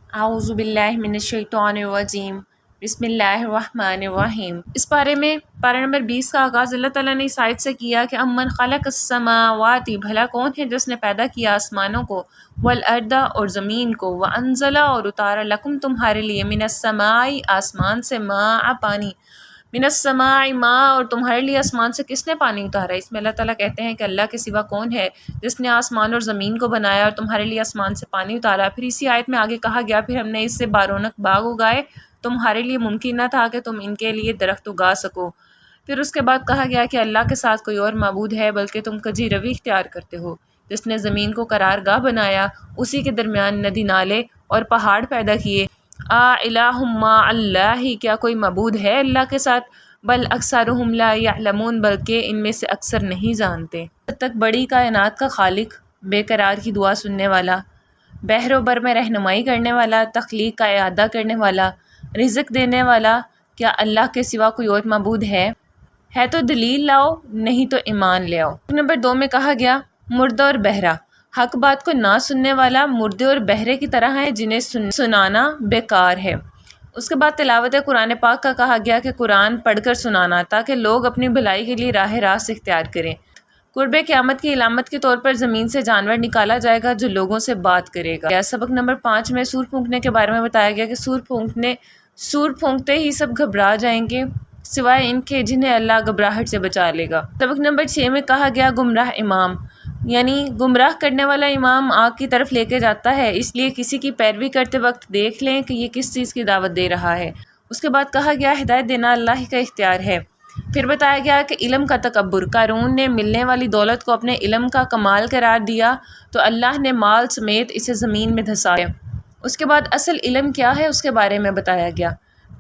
اعوذ باللہ من الشیطان الرجیم بسم اللہ الرحمن الرحیم۔ اس پارے نمبر 20 کا آغاز اللہ تعالیٰ نے اس آیت سے کیا کہ امن خلق السماوات، بھلا کون ہے جس نے پیدا کیا آسمانوں کو، والارض اور زمین کو، وانزل اور اتارا لکم تمہارے لیے، من السماء آسمان سے، ماء پانی، من السماء ماء اور تمہارے لیے آسمان سے کس نے پانی اتارا؟ اس میں اللہ تعالیٰ کہتے ہیں کہ اللہ کے سوا کون ہے جس نے آسمان اور زمین کو بنایا اور تمہارے لیے آسمان سے پانی اتارا۔ پھر اسی آیت میں آگے کہا گیا پھر ہم نے اس سے بارونق باغ اگائے، تمہارے لیے ممکن نہ تھا کہ تم ان کے لیے درخت اگا سکو۔ پھر اس کے بعد کہا گیا کہ اللہ کے ساتھ کوئی اور معبود ہے بلکہ تم کجی روی اختیار کرتے ہو۔ جس نے زمین کو قرار گاہ بنایا، اسی کے درمیان ندی نالے اور پہاڑ پیدا کیے۔ الہ مع اللہ، کیا کوئی معبود ہے اللہ کے ساتھ؟ بل اکثرہم لا یعلمون، بلکہ ان میں سے اکثر نہیں جانتے۔ جب تک بڑی کائنات کا خالق، بے قرار کی دعا سننے والا، بحر و بر میں رہنمائی کرنے والا، تخلیق کا اعادہ کرنے والا، رزق دینے والا، کیا اللہ کے سوا کوئی اور معبود ہے تو دلیل لاؤ، نہیں تو ایمان لے آؤ۔ نمبر 2 میں کہا گیا مردہ اور بہرا، حق بات کو نہ سننے والا مردے اور بہرے کی طرح ہے جنہیں سنانا بیکار ہے۔ اس کے بعد تلاوت قرآن پاک کا کہا گیا کہ قرآن پڑھ کر سنانا تاکہ لوگ اپنی بھلائی کے لیے راہ راست اختیار کریں۔ قرب قیامت کی علامت کے طور پر زمین سے جانور نکالا جائے گا جو لوگوں سے بات کرے گا۔ سبق نمبر 5 میں سور پھونکنے کے بارے میں بتایا گیا کہ سور پھونکتے ہی سب گھبرا جائیں گے سوائے ان کے جنہیں اللہ گھبراہٹ سے بچا لے گا۔ سبق نمبر 6 میں کہا گیا گمراہ امام، یعنی گمراہ کرنے والا امام آگ کی طرف لے کے جاتا ہے، اس لیے کسی کی پیروی کرتے وقت دیکھ لیں کہ یہ کس چیز کی دعوت دے رہا ہے۔ اس کے بعد کہا گیا ہدایت دینا اللہ کا اختیار ہے۔ پھر بتایا گیا کہ علم کا تکبر، قارون نے ملنے والی دولت کو اپنے علم کا کمال قرار دیا تو اللہ نے مال سمیت اسے زمین میں دھسایا۔ اس کے بعد اصل علم کیا ہے اس کے بارے میں بتایا گیا،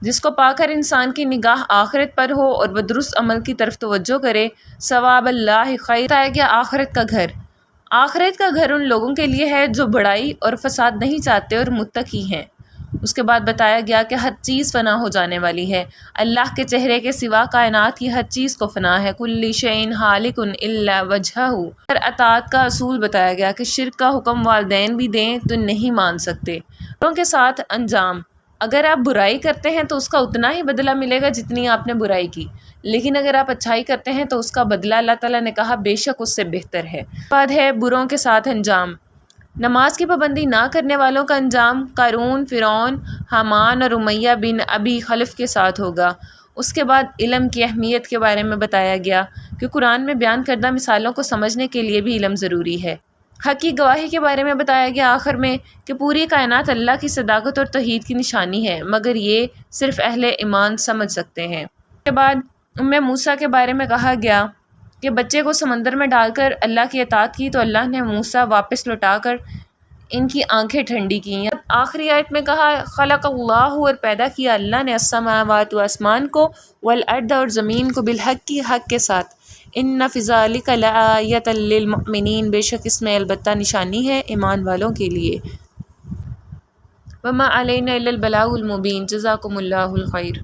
جس کو پا کر انسان کی نگاہ آخرت پر ہو اور وہ درست عمل کی طرف توجہ کرے۔ ثواب اللہ خیر، بتایا گیا آخرت کا گھر ان لوگوں کے لیے ہے جو بڑائی اور فساد نہیں چاہتے اور متقی ہیں۔ اس کے بعد بتایا گیا کہ ہر چیز فنا ہو جانے والی ہے، اللہ کے چہرے کے سوا کائنات کی ہر چیز کو فنا ہے۔ کل شیء ہالک الا وجہہ، اور اطاعت کا اصول بتایا گیا کہ شرک کا حکم والدین بھی دیں تو نہیں مان سکتے۔ بروں کے ساتھ انجام، اگر آپ برائی کرتے ہیں تو اس کا اتنا ہی بدلہ ملے گا جتنی آپ نے برائی کی، لیکن اگر آپ اچھائی کرتے ہیں تو اس کا بدلہ اللہ تعالیٰ نے کہا بے شک اس سے بہتر ہے۔ بعد ہے بروں کے ساتھ انجام، نماز کی پابندی نہ کرنے والوں کا انجام قارون، فرعون، حامان اور امیہ بن ابی خلف کے ساتھ ہوگا۔ اس کے بعد علم کی اہمیت کے بارے میں بتایا گیا کہ قرآن میں بیان کردہ مثالوں کو سمجھنے کے لیے بھی علم ضروری ہے۔ حق کی گواہی کے بارے میں بتایا گیا آخر میں کہ پوری کائنات اللہ کی صداقت اور توحید کی نشانی ہے، مگر یہ صرف اہل ایمان سمجھ سکتے ہیں۔ اس کے بعد موسیٰ کے بارے میں کہا گیا کہ بچے کو سمندر میں ڈال کر اللہ کی اطاعت کی تو اللہ نے موسیٰ واپس لوٹا کر ان کی آنکھیں ٹھنڈی کیں۔ آخری آیت میں کہا خلق اللہ، اور پیدا کیا اللہ نے، السماوات و آسمان کو، والارض اور زمین کو، بالحق کی حق کے ساتھ۔ ان فی ذلک لآیۃ للمؤمنین، بے شک اس میں البتہ نشانی ہے ایمان والوں کے لیے۔ وما علینا الا البلاغ المبین۔ جزاکم اللہ الخیر۔